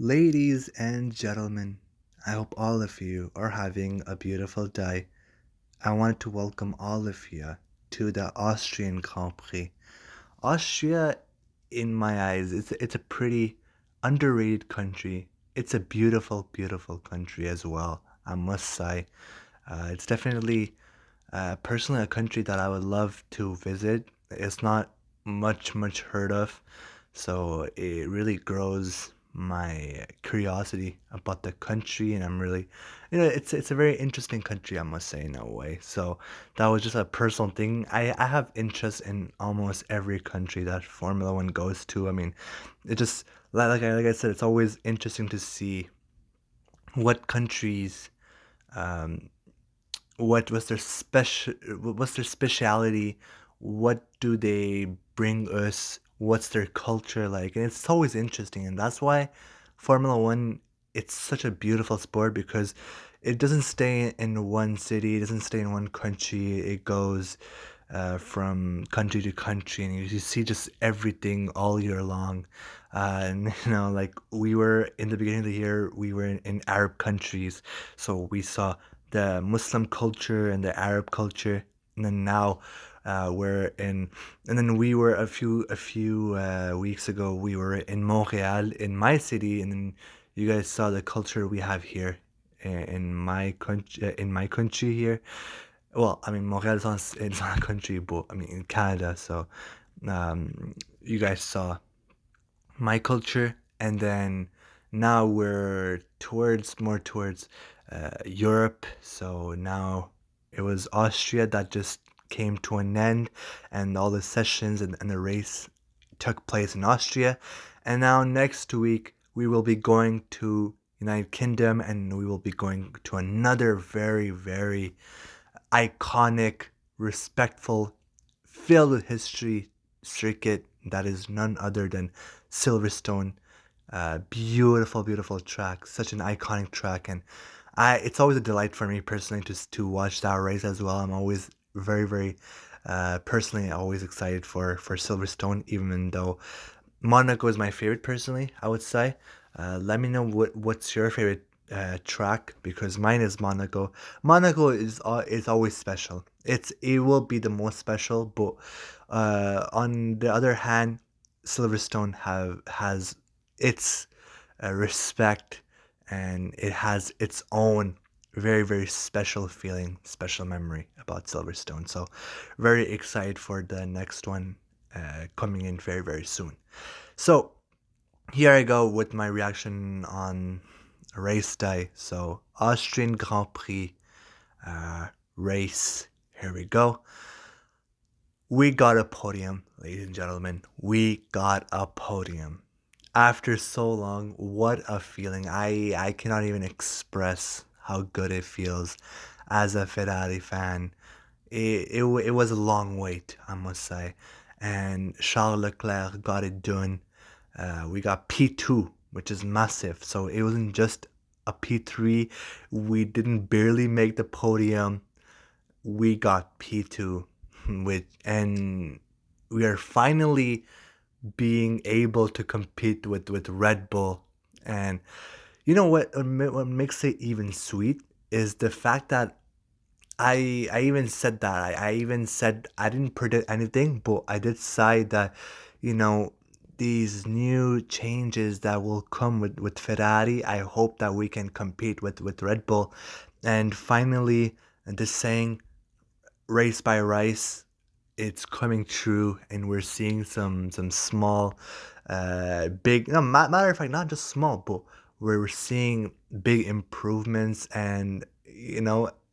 Ladies and gentlemen, I hope all of you are having a beautiful day. I wanted to welcome all of you to the Austrian Grand Prix. Austria, in my eyes, it's a pretty underrated country. It's a beautiful, beautiful country as well, I must say. It's definitely, personally, a country that I would love to visit. It's not much heard of, so it really grows my curiosity about the country, and I'm really, it's a very interesting country, I must say, in a way. So that was just a personal thing. I have interest in almost every country that Formula One goes to. I mean, it just like I said, it's always interesting to see what countries um, what was their special what's their speciality, what do they bring us, what's their culture like, and it's always interesting. And that's why Formula One, it's such a beautiful sport, because it doesn't stay in one city, it doesn't stay in one country. It goes from country to country, and you see just everything all year long. And like, we were in the beginning of the year, we were in Arab countries, so we saw the Muslim culture and the Arab culture, and then now we're in, and then we were a few weeks ago, we were in Montreal, in my city, and then you guys saw the culture we have here in my country here. Well, I mean, Montreal is not, it's not a country, but I mean in Canada. So you guys saw my culture, and then now we're more towards Europe. So now it was Austria that just came to an end, and all the sessions and the race took place in Austria. And now next week we will be going to United Kingdom, and we will be going to another very, very iconic, respectful, filled with history circuit that is none other than Silverstone. Beautiful, beautiful track, such an iconic track, and it's always a delight for me personally to watch that race as well. I'm always very, very personally always excited for Silverstone, even though Monaco is my favorite personally, I would say. Let me know what's your favorite track, because mine is Monaco. Monaco is always special. It will be the most special, but on the other hand, Silverstone has its respect, and it has its own very, very special feeling, special memory about Silverstone. So very excited for the next one coming in very, very soon. So here I go with my reaction on race day. So Austrian Grand Prix race. Here we go. We got a podium, ladies and gentlemen. We got a podium. After so long, what a feeling. I cannot even express how good it feels as a Ferrari fan. It was a long wait, I must say. And Charles Leclerc got it done. We got P2, which is massive. So it wasn't just a P3. We didn't barely make the podium. We got P2, and we are finally being able to compete with Red Bull. And you know what makes it even sweet is the fact that I even said that I even said I didn't predict anything, but I did say that, you know these new changes that will come with Ferrari, I hope that we can compete with Red Bull. And finally, the saying, race by race, it's coming true, and we're seeing some small, big. No, matter of fact, not just small, but we're seeing big improvements, and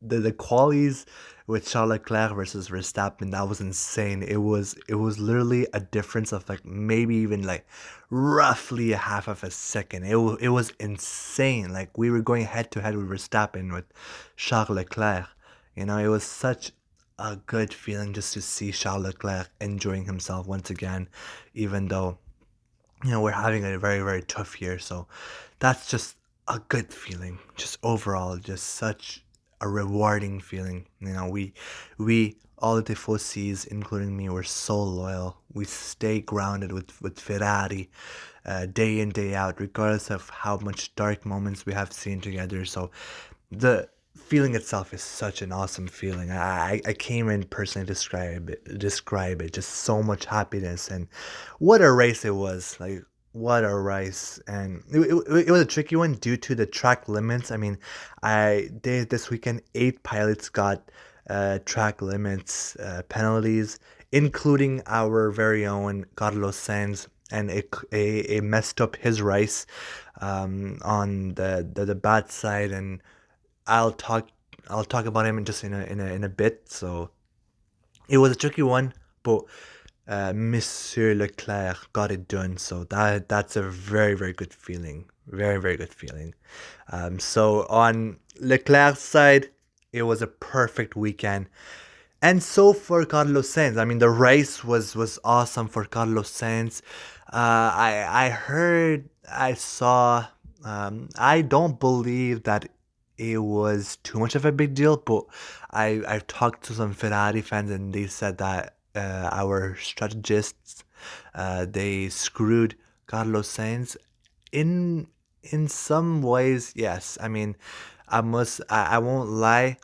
the qualities with Charles Leclerc versus Verstappen, that was insane. It was literally a difference of like maybe even like roughly a half of a second. It was insane. Like, we were going head to head with Verstappen with Charles Leclerc. It was such a good feeling just to see Charles Leclerc enjoying himself once again, even though we're having a very, very tough year. So that's just a good feeling. Just overall, just such a rewarding feeling. We all the tifosis, including me, were so loyal. We stay grounded with Ferrari. day in, day out, regardless of how much dark moments we have seen together. So the feeling itself is such an awesome feeling. I can't even personally describe it. Just so much happiness, and what a race it was. Like, what a race. And it was a tricky one due to the track limits. I mean, this weekend 8 pilots got track limits penalties, including our very own Carlos Sainz, and it messed up his race on the bad side. And I'll talk I'll talk about him in just in a bit. So it was a tricky one, but Monsieur Leclerc got it done. So that's a very good feeling. Very good feeling. So on Leclerc's side, it was a perfect weekend. And so for Carlos Sainz, I mean, the race was awesome for Carlos Sainz. I heard, I saw. I don't believe that it was too much of a big deal, but I've talked to some Ferrari fans and they said that our strategists they screwed Carlos Sainz in some ways. Yes, I mean, I won't lie.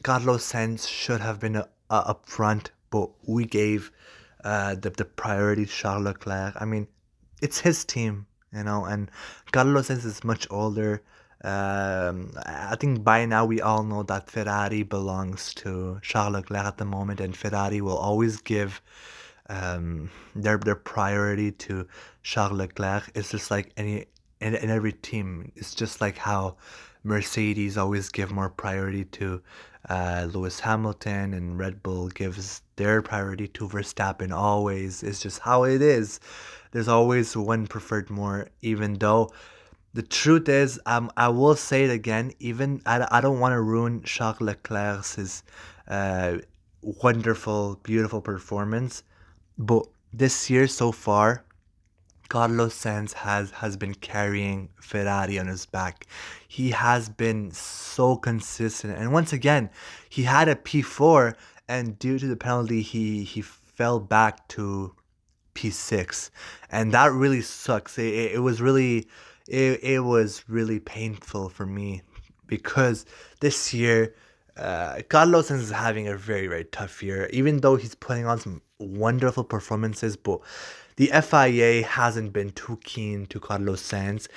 Carlos Sainz should have been up front, but we gave the priority to Charles Leclerc. I mean, it's his team, and Carlos Sainz is much older. I think by now we all know that Ferrari belongs to Charles Leclerc at the moment, and Ferrari will always give their priority to Charles Leclerc. It's just like in every team. It's just like how Mercedes always give more priority to Lewis Hamilton, and Red Bull gives their priority to Verstappen. Always, it's just how it is. There's always one preferred more, even though the truth is, I will say it again. Even I don't want to ruin Charles Leclerc's uh, wonderful, beautiful performance, but this year so far, Carlos Sainz has been carrying Ferrari on his back. He has been so consistent, and once again, he had a P4, and due to the penalty, he fell back to P6, and that really sucks. It was really painful for me because this year, Carlos Sainz is having a very tough year. Even though he's putting on some wonderful performances, but the FIA hasn't been too keen to Carlos Sainz.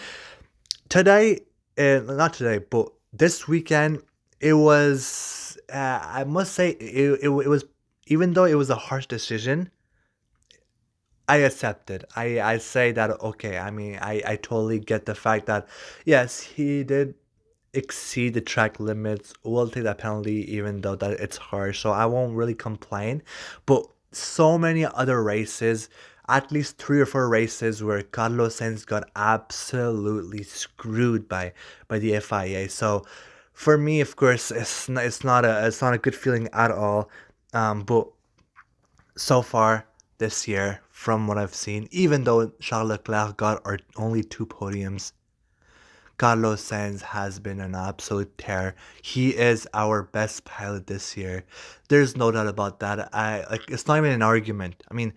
Today, not today, but this weekend, it was. I must say, it was, even though it was a harsh decision, I accept it. I say that okay. I mean, I totally get the fact that yes, he did exceed the track limits. We'll take that penalty, even though that it's harsh. So I won't really complain. But so many other races, at least 3 or 4 races, where Carlos Sainz got absolutely screwed by the FIA. So for me, of course, it's not a good feeling at all. But so far this year, from what I've seen, even though Charles Leclerc got our only 2 podiums, Carlos Sainz has been an absolute tear. He is our best pilot this year. There's no doubt about that. It's not even an argument. I mean,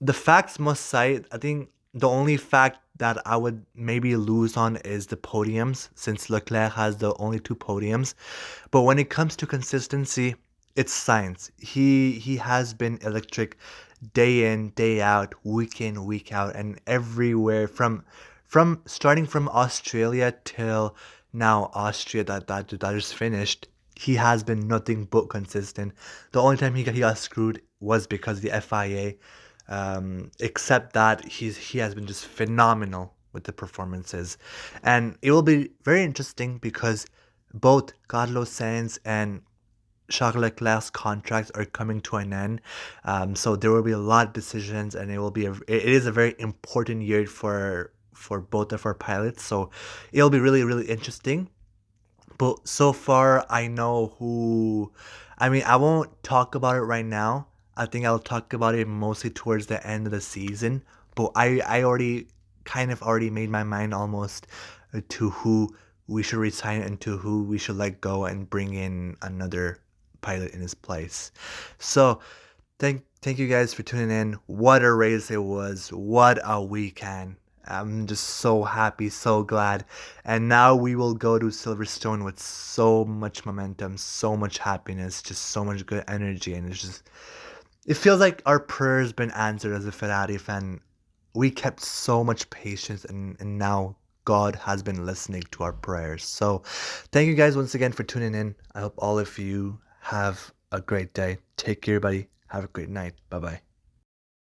the facts must cite. I think the only fact that I would maybe lose on is the podiums, since Leclerc has the only 2 podiums. But when it comes to consistency, it's Sainz. He has been electric day in, day out, week in, week out, and everywhere from starting from Australia till now Austria that is finished. He has been nothing but consistent. The only time he got screwed was because of the FIA. Except that he has been just phenomenal with the performances, and it will be very interesting because both Carlos Sainz and Charles Leclerc's contracts are coming to an end. So there will be a lot of decisions, and it is a very important year for both of our pilots. So it'll be really interesting. But so far, I know who. I mean, I won't talk about it right now. I think I'll talk about it mostly towards the end of the season. But I already made my mind almost to who we should resign and to who we should let go and bring in another pilot in his place. So thank you guys for tuning in. What a race it was. What a weekend. I'm just so happy, so glad. And now we will go to Silverstone with so much momentum, so much happiness, just so much good energy. And it's just, it feels like our prayers been answered as a Ferrari fan. We kept so much patience, and now God has been listening to our prayers. So thank you guys once again for tuning in. I hope all of you have a great day. Take care, buddy. Have a great night. Bye bye.